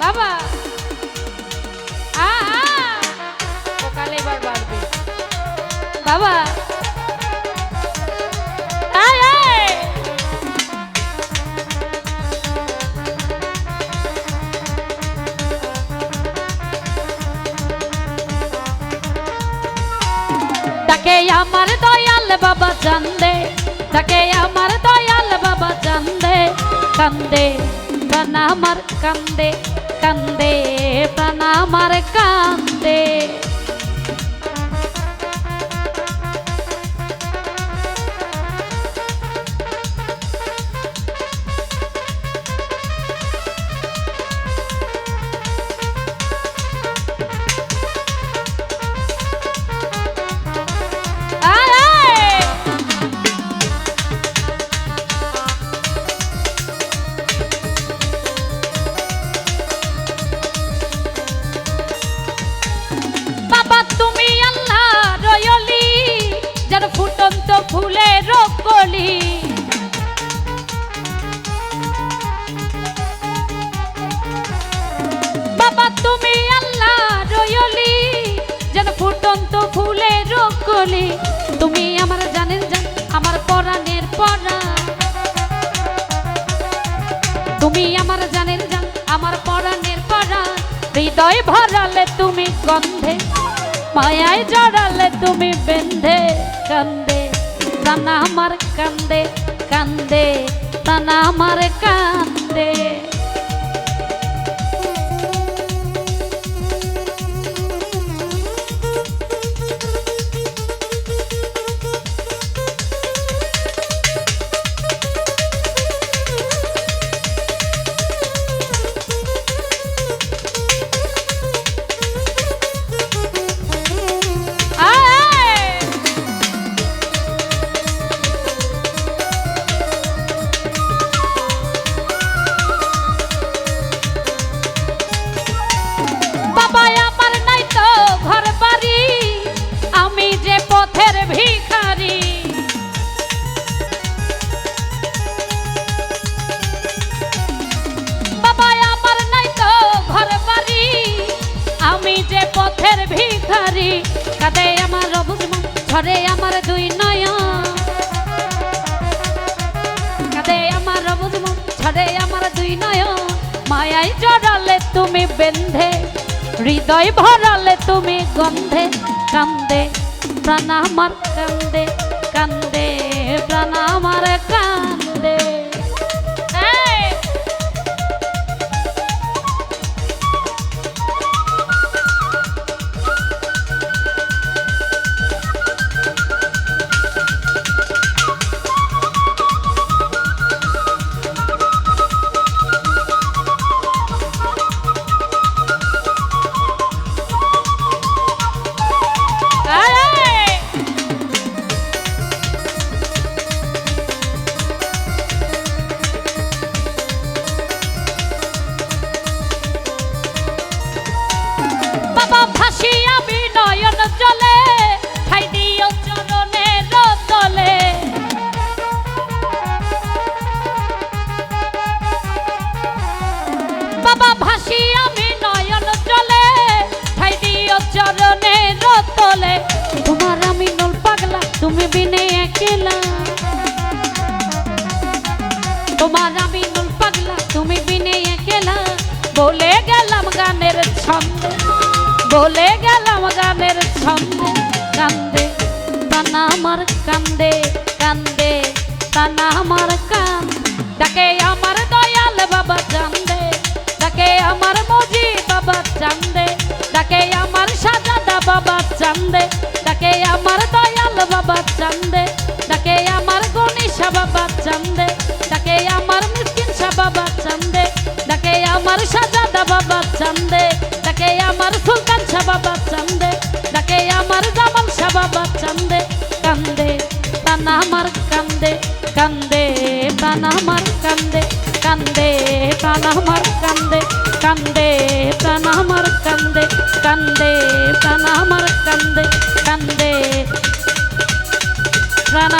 বাবা সকালে এবার বাড়বে বাবা আয় আয় তাকে আমার দয়াল বাবা জানদে তাকে আমার দয়াল বাবা জানদে কান্দে প্রাণ আমার কান্দে কান্দে প্রাণ আমার কান্দে ফুটন্ত ফুলের কলি বাবা তুমি আল্লাহ রয়লি যেন ফুটন্ত ফুলের কলি তুমি আমার জানেন জান আমার পরাণের পরাণ তুমি আমার জানেন জান আমার পরাণের পরাণ হৃদয় ভরালে তুমি গন্ধে মায়ায় জড়ালে তুমি বেঁধে কান্দে প্রাণ আমার কান্দে কান্দে প্রাণ আমার কান্দে কাঁদে আমার রবুজ মন ঝরে আমার দুই নয়ন কাঁদে আমার রবুজ মন ঝরে আমার দুই নয়ন মায়ায় জড়ালে তুমি বেঁধে হৃদয় ভরালে তুমি গন্ধে কান্দে প্রাণ আমার কান্দে কান্দে প্রাণ আমার কান্দে বাবা ভাসি আমি নয়ন জলে ঠাই দিও চরণের তলে তোমার আমি নল পাগলা তুমি বিনে একলা তোমার আমি নল পাগলা তুমি বিনে একলা বলে গেলাম গানের ছন্দে বলে গেলাম গানের ছন্দে কান্দে প্রাণ আমার কান্দে কান্দে প্রাণ আমার কান ডাকে আমার দয়াল বাবা জানদে ডাকে আমার মজি বাবা চান্দে ডাকে আমার সাজাদা বাবা চান্দে ডাকে আমার দয়াল বাবা চান্দে ডাকে আমার গণেশা বাবা চান্দে ডাকে আমার মিসকিন শাহ বাবা চান্দে ডাকে আমার সাজাদা বাবা চান্দে ডাকে আমার সুলতান শাহ বাবা চান্দে ডাকে আমার জামাল শাহ বাবা চান্দে কান্দে প্রাণ আমার কান্দে কান্দে প্রাণ আমার কান্দে কান্দে প্রাণ আমার কান্দে কান্দে প্রাণ আমার কান্দে কান্দে প্রাণ আমার কান্দে কান্দে প্রাণ